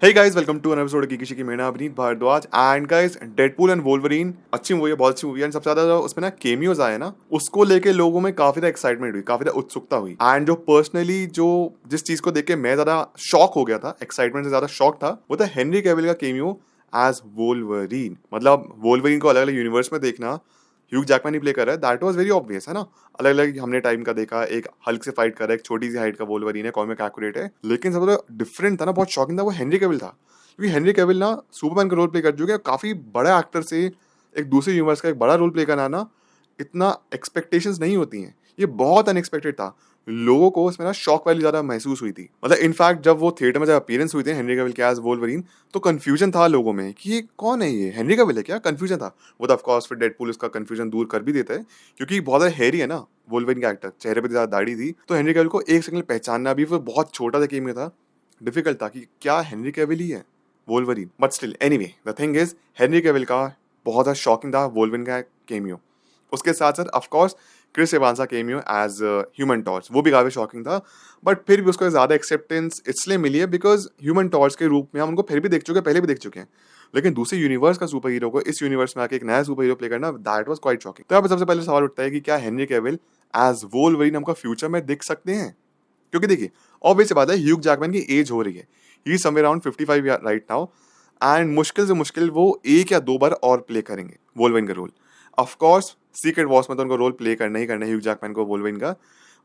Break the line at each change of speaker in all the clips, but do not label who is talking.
Hey guys, welcome to another episode of Geeky Shiki. मेरा नाम Abhineet Bhardwaj and guys Deadpool and Wolverine अच्छी movie है, बहुत अच्छी मूवी है एंड सबसे ज्यादा जो उसमें ना केमियोज आए ना, उसको लेके लोगों में काफी ज्यादा एक्साइटमेंट हुई, काफी ज्यादा उत्सुकता हुई एंड जो पर्सनली जो जिस चीज को देख के मैं ज्यादा शॉक हो गया था, एक्साइटमेंट से ज्यादा शॉक था, वो था हेनरी कैविल का केमियो एज वोल्वरीन। मतलब वोल्वरीन को अलग अलग यूनिवर्स में देखना ह्यूग जैकमैन ही प्ले कर रहा है, दैट वाज वेरी ऑब्वियस है ना। अलग अलग हमने टाइम का देखा, एक हल्क से फाइट कर रहा है, एक छोटी सी हाइट का वोल्वरीन है, कॉमिक एक्यूरेट है, लेकिन सबसे डिफरेंट था ना, बहुत शॉकिंग था, वो हेनरी कैविल था। क्योंकि हेनरी कैविल ना सुपरमैन का रोल प्ले कर चुके हैं, काफी बड़ा एक्टर से एक दूसरे यूनिवर्स का एक बड़ा रोल प्ले करना ना, इतना एक्सपेक्टेशंस नहीं होती हैं। ये बहुत अनएक्सपेक्टेड था, लोगों को इसमें ना शॉक वाली ज्यादा महसूस हुई थी। मतलब इनफैक्ट जब वो थिएटर में जब अपीयरेंस हुई थी हेनरी कैविल के एज वोल्वरीन, तो कंफ्यूजन था लोगों में कि ये कौन है, ये हेनरी कैविल है क्या, कंफ्यूजन था। वो तो ऑफकोर्स फिर डेडपूल उसका कंफ्यूजन दूर कर भी देता है, क्योंकि बहुत ज्यादा हैरी है ना वोल्वरीन का एक्टर, चेहरे पर ज्यादा दाढ़ी थी, तो हेनरी कैविल को एक सेकंड पहचानना भी वो बहुत छोटा सा गेम में था, डिफिकल्ट था कि क्या हेनरी कैविल ही है Wolverine. But still anyway the thing is Henry Cavill का बहुत ज्यादा शॉकिंग था वोल्वरीन का केमियो। उसके साथ साथ ऑफकोर्स क्रिस एवांस का केमियो एज ह्यूमन टॉर्च, वो भी काफी शॉकिंग था, बट फिर भी उसको ज्यादा एक्सेप्टेंस इसलिए मिली है बिकॉज ह्यूमन टॉर्च के रूप में हम उनको फिर भी देख चुके हैं, पहले भी देख चुके हैं, लेकिन दूसरे यूनिवर्स का सुपर हीरो को इस यूनिवर्स में आके एक नया सुपर हीरो प्ले करना, दैट वाज क्वाइट शॉकिंग। तो यहाँ पे सबसे पहले सवाल उठता है कि क्या हेनरी कैविल एज वोल्वरीन हमको फ्यूचर में दिख सकते हैं? क्योंकि देखिए ऑब्वियस बात है, ह्यूग जैकमैन की एज हो रही है, he somewhere around 55 right now, and मुश्किल से मुश्किल वो एक या दो बार और प्ले करेंगे वोल्वरिन का role. Of course Secret Wars में तो उनको रोल प्ले करना ही करना है ह्यूग जैकमैन को वोल्वरिन का,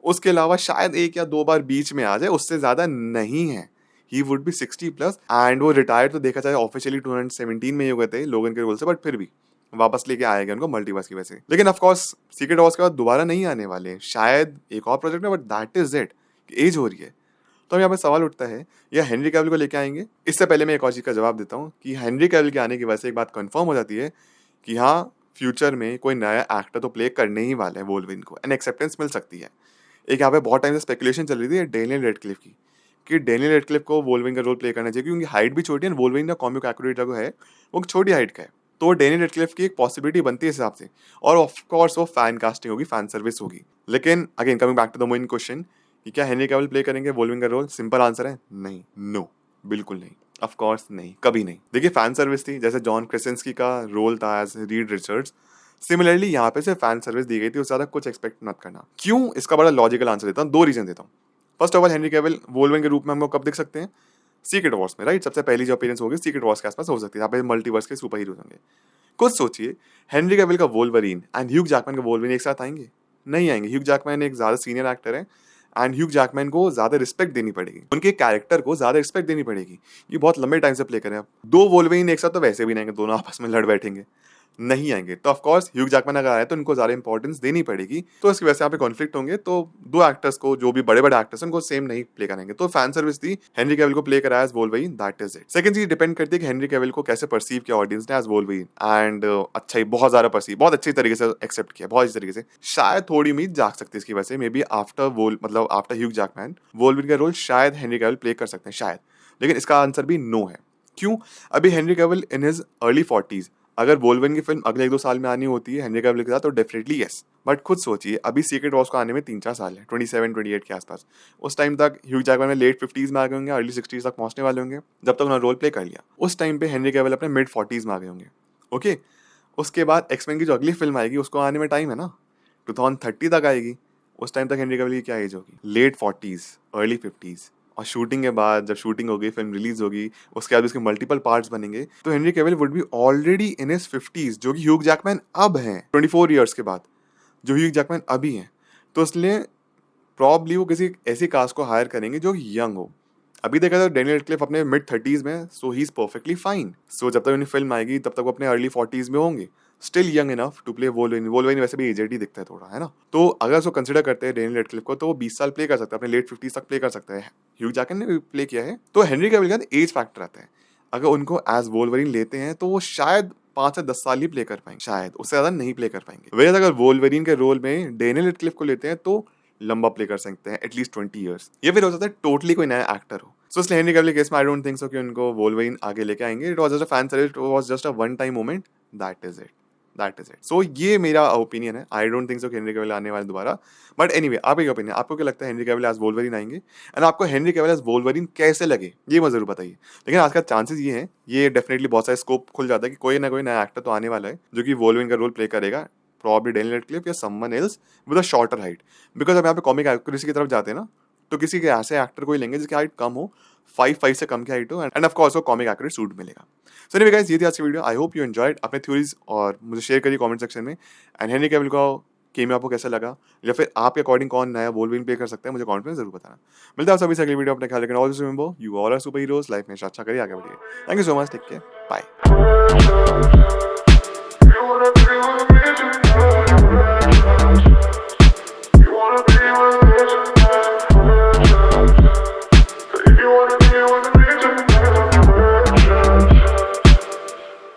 उसके अलावा शायद एक या दो बार बीच में आ जाए, उससे ज्यादा नहीं है। ही वुड बी 60+ एंड वो रिटायर्ड तो देखा जाए ऑफिशियली 2017 में ही हो गए थे लोगन के रोल से, बट फिर भी वापस लेके आएगा उनको मल्टीवर्स की वजह से। लेकिन ऑफ कोर्स सीक्रेट वॉर्स के बाद दोबारा नहीं आने वाले, शायद एक और प्रोजेक्ट में, but that is it, age हो रही है। तो अब यहाँ पे सवाल उठता है, या हेनरी कैविल को लेके आएंगे? इससे पहले मैं एक और चीज का जवाब देता हूँ कि हेनरी कैविल के आने की वजह से एक बात कंफर्म हो जाती है कि हाँ, फ्यूचर में कोई नया एक्टर तो प्ले करने ही वाला है वोल्वरिन को, एंड एक्सेप्टेंस मिल सकती है। एक यहाँ पे बहुत टाइम से स्पेकुलेशन चल रही थी डेनियल रेडक्लिफ की, कि डेनियल रेडक्लिफ को वोल्वरिन का रोल प्ले करना चाहिए, क्योंकि हाइट भी छोटी है, वोल्वरिन का कॉमिक एक्यूरेट जो है वो छोटी हाइट का है, तो डेनियल रेडक्लिफ की एक पॉसिबिलिटी बनती है इस हिसाब से। और ऑफ कोर्स वो फैन कास्टिंग होगी, फैन सर्विस होगी। लेकिन again coming back to the main question कि क्या हेनरी कैविल प्ले करेंगे वोल्वरिन का रोल? सिंपल आंसर है नहीं, नो, बिल्कुल नहीं, ऑफ कोर्स नहीं, कभी नहीं। देखिए फैन सर्विस थी, जैसे जॉन क्रेसेंस्की का रोल था एज रीड रिचर्ड्स, सिमिलरली यहाँ पे सिर्फ फैन सर्विस दी गई थी, उससे ज्यादा कुछ एक्सपेक्ट मत करना। क्यों? इसका बड़ा लॉजिकल आंसर देता हूँ, दो रीजन देता हूँ। First of all, Henry Cavill Wolverine के रूप में हमको कब देख सकते हैं? सीक्रेट वॉर्स में, राइट? सबसे पहली जो अपीयरेंस होगी सीक्रेट वॉर्स के आसपास हो सकती है, यहाँ पे मल्टीवर्स के सुपर हीरोज होंगे। खुद सोचिए, हेनरी कैविल का वोल्वरिन एंड ह्यूग जैकमैन का वोल्वरिन एक साथ आएंगे? नहीं आएंगे। ह्यूग जैकमैन एक ज्यादा सीनियर एक्टर है एंड ह्यूग जैकमैन को ज्यादा रिस्पेक्ट देनी पड़ेगी, उनके कैरेक्टर को ज्यादा रिस्पेक्ट देनी पड़ेगी। ये बहुत लंबे टाइम से प्ले करें, अब दो वोल्वरिन एक साथ तो वैसे भी नहीं आएंगे, दोनों आपस में लड़ बैठेंगे, नहीं आएंगे। तो ऑफ कोर्स ह्यूग जैकमैन अगर आए तो उनको ज्यादा इंपॉर्टेंस देनी पड़ेगी, तो इसकी वजह से यहाँ पे कॉन्फ्लिक्ट होंगे, तो दो एक्टर्स को, जो भी बड़े बड़े एक्टर्स हैं, उनको सेम नहीं प्ले करेंगे। तो फैन सर्विस थी, हेनरी कैविल को प्ले कराया as Wolverine, that is it. Second चीज डिपेंड करती है कि हेनरी कैविल को कैसे परसीव किया ऑडियंस ने एज वोल्वरिन, एंड अच्छा ही बहुत ज्यादा परसीव, बहुत अच्छी तरीके से एक्सेप्ट किया, बहुत अच्छी तरीके से। शायद थोड़ी उम्मीद जाग सकती है इसकी वजह से, मे बी आफ्टर मतलब आफ्टर ह्यूग जैकमैन वोल्वरिन का रोल शायद हेनरी कैविल प्ले कर सकते हैं, शायद। लेकिन इसका आंसर भी नो है। क्यों? अभी Henry Cavill in his early 40s, अगर वोल्वरिन की फिल्म अगले एक दो साल में आनी होती है हेनरी कैविल के साथ, तो डेफिनेटली यस। बट खुद सोचिए, अभी सीक्रेट वॉर्स को आने में 3-4 साल है, 27-28 के आसपास। उस टाइम तक ह्यूग जैकमैन में लेट 50s में आ गए होंगे, अर्ली 60s तक पहुंचने वाले होंगे, जब तक उन्होंने रोल प्ले कर लिया। उस टाइम पे हेनरी कैविल अपने मिड 40s में आ गए होंगे। ओके, उसके बाद एक्समैन की जो अगली फिल्म आएगी उसको आने में टाइम है ना, 2030 तक आएगी। उस टाइम तक हेनरी कैविल की क्या एज होगी? Late 40s, early 50s। और शूटिंग के बाद, जब शूटिंग होगी, फिल्म रिलीज होगी, उसके बाद उसके मल्टीपल पार्ट्स बनेंगे, तो Henry Cavill would be already in his 50s, जो कि ह्यूग जैकमैन अब हैं 24 ईयर्स के बाद, जो ह्यूग जैकमैन अभी हैं। तो इसलिए प्रॉब्ली वो किसी ऐसी कास्ट को हायर करेंगे जो यंग हो। अभी देखा जाए डेनियल रेडक्लिफ अपने मिड 30s में, सो ही इज परफेक्टली फाइन। सो जब तक उन्हें फिल्म आएगी तब तक वो अपने अर्ली 40s में होंगे, still young enough to play Wolverine. Wolverine वैसे भी एजेड ही दिखता है थोड़ा, है ना? तो अगर उसको कंसिडर करते हैं डेनियल रेडक्लिफ को, तो वो 20 साल प्ले कर सकता है, अपने लेट 50s तक प्ले कर सकता है। ह्यूग जैकमैन ने भी प्ले किया है, तो हेनरी कैविल का एज फैक्टर आता है। अगर उनको एज वोल्वरिन लेते हैं तो वो शायद 5 से 10 साल ही प्ले कर पाएंगे, शायद उससे ज्यादा नहीं प्ले कर पाएंगे। वैसे अगर वोल्वरिन के रोल में डेनियल रेडक्लिफ को लेते हैं तो लंबा प्ले कर सकते हैं, एटलीस्ट 20 ईयर्स। ये फिर हो सकता है टोटली कोई नया एक्टर हो। सो इसलिए हेनरी कैविल के केस में आई डोंट थिंक सो कि उनको वोल्वरिन आगे लेके आएंगे। It was just a fan service, it was just a one time moment, that is it. That is it. So ये मेरा ओपिनियन है। I don't think so Henry Cavill आने वाले दोबारा, बट एनीवे आपका क्या ओपिनियन, आपको क्या लगता है हेनरी कैविल एज वोल्वरिन आएंगे, एंड आपको हेनरी कैविल एज वोल्वरिन कैसे लगे ये मुझे जरूर बताइए। लेकिन आज का चांसेस ये हैं, ये डेफिनेटली बहुत सारे स्कोप खुल जाता है कि कोई ना कोई नया एक्टर तो आने वाला है जो कि वोल्वरिन का रोल प्ले करेगा, प्रॉब्ली डैनियल रेडक्लिफ या someone else with a shorter height. Because अब यहाँ पे कॉमिक एक्यूरेसी की तरफ जाते हैं ना, तो किसी के ऐसे एक्टर को ही लेंगे जिसकी हाइट कम हो, 5'5" से कम की हाइट हो, एंड ऑफ कोर्स वो कॉमिक एक्यूरेट सूट मिलेगा। सो एनीवे गाइस, ये थी आज की video. I hope you enjoyed. अपने थ्योरीज और मुझे शेयर करिए कमेंट सेक्शन में। एंड हेनरी कैविल का केमियो आपको कैसा लगा, या फिर आपके अकॉर्डिंग कौन नया वोल्वरिन प्ले कर सकता है, मुझे कमेंट में जरूर बताना। मिलता है सभी से अगली वीडियो। अपने ख्याल रखना। Always remember you all are super heroes. Life में अच्छा करिए, आगे बढ़िए। Thank you so much, take care, bye.